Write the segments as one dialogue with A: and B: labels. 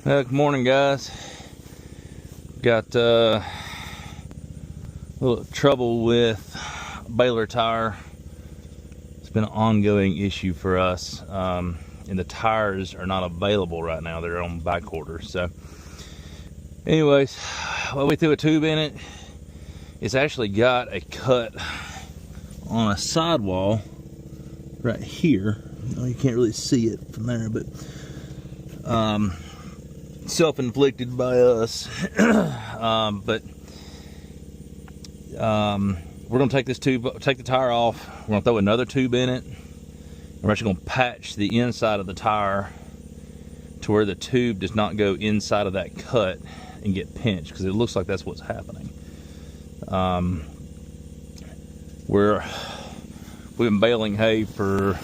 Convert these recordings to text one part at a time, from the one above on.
A: Good morning, guys. Got a little trouble with Baler tire. It's been an ongoing issue for us, and the tires are not available right now. They're on back order. So anyways, well, we threw a tube in it. It's actually got a cut on a sidewall right here. Well, you can't really see it from there, but self-inflicted by us. But we're gonna take this tube, take the tire off. We're gonna throw another tube in it. We're actually gonna patch the inside of the tire to where the tube does not go inside of that cut and get pinched, because it looks like that's what's happening. We've been baling hay for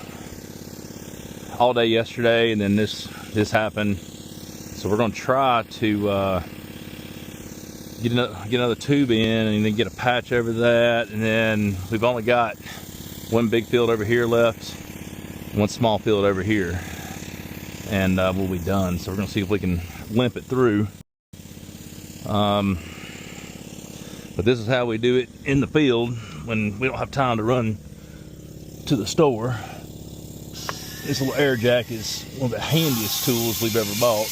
A: all day yesterday, and then this happened. So we're gonna try to get another tube in, and then get a patch over that. And then we've only got one big field over here left, one small field over here, and we'll be done. So we're gonna see if we can limp it through. But this is how we do it in the field when we don't have time to run to the store. This little air jack is one of the handiest tools we've ever bought.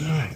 A: All right.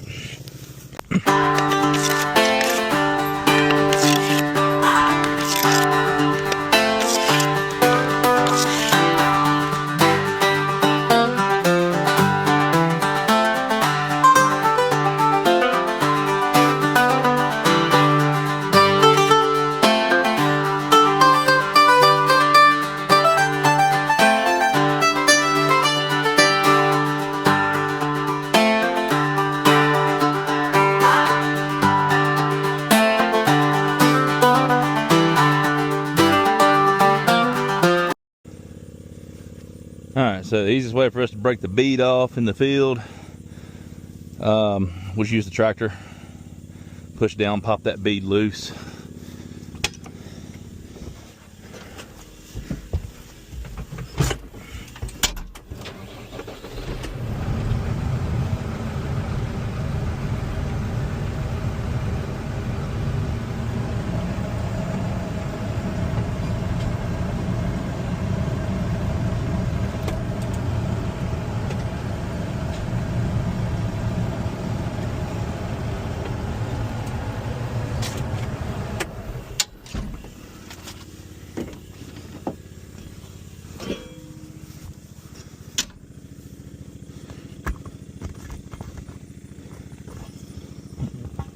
A: Alright, so the easiest way for us to break the bead off in the field, we'll just use the tractor, push down, pop that bead loose.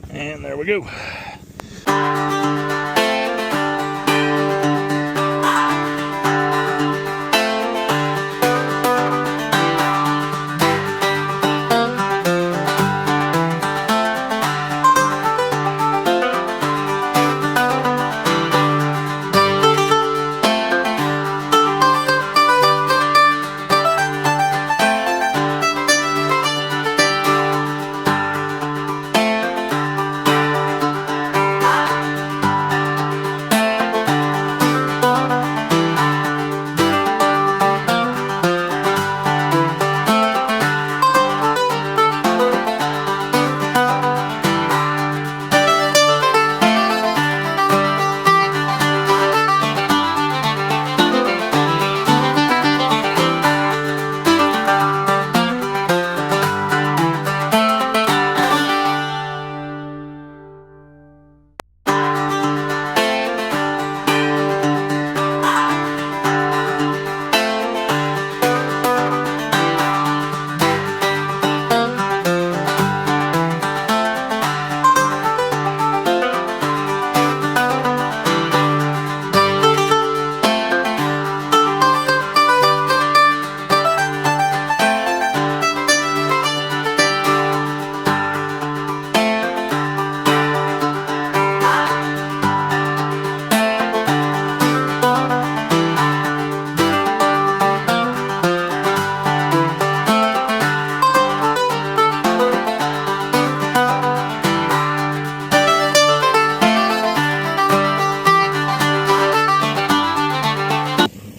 A: And there we go.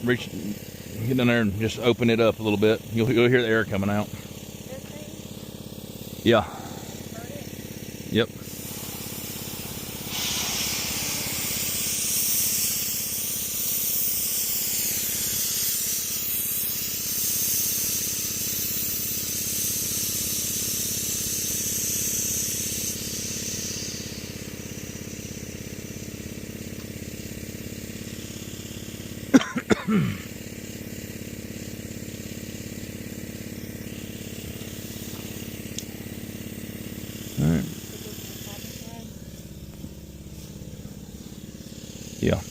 A: reach, get in there and just open it up a little bit. You'll hear the air coming out. Yeah. Yep. All right. Yeah.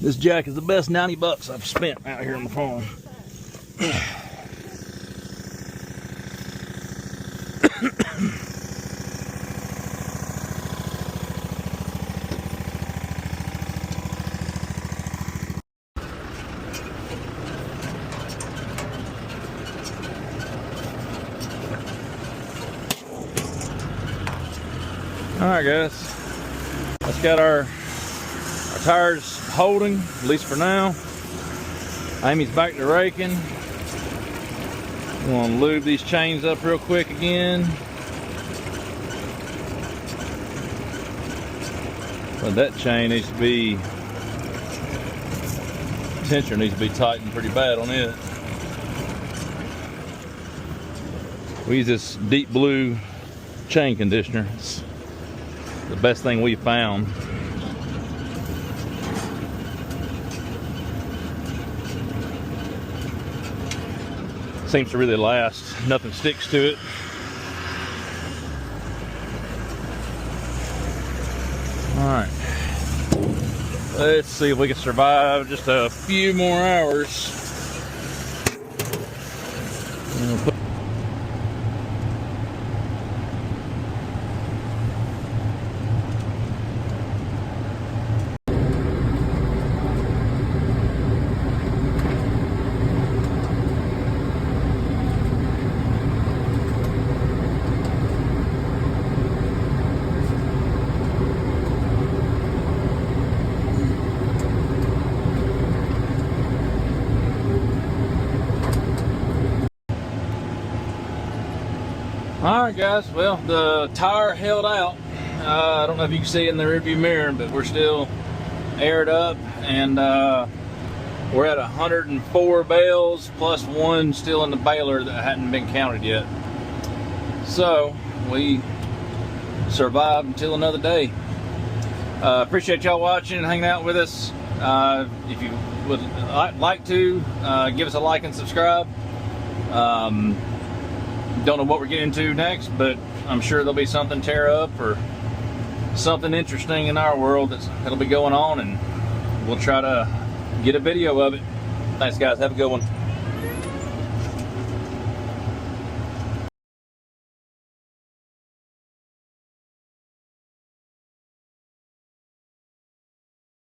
A: This jack is the best 90 bucks I've spent out here on the farm. All right, guys. Let's got our tires holding, at least for now. Amy's back to raking. We're gonna lube these chains up real quick again. But that chain needs to be, tensioner needs to be tightened pretty bad on it. We use this deep blue chain conditioner. It's the best thing we found. Seems to really last. Nothing sticks to it. All right. Let's see if we can survive just a few more hours. Alright guys, well, the tire held out. I don't know if you can see it in the rearview mirror, but we're still aired up, and we're at 104 bales plus one still in the baler that hadn't been counted yet. So we survived until another day. Appreciate y'all watching and hanging out with us. If you would like to, give us a like and subscribe. Don't know what we're getting into next, but I'm sure there'll be something tear up or something interesting in our world that'll be going on, and we'll try to get a video of it. Thanks guys, have a good one.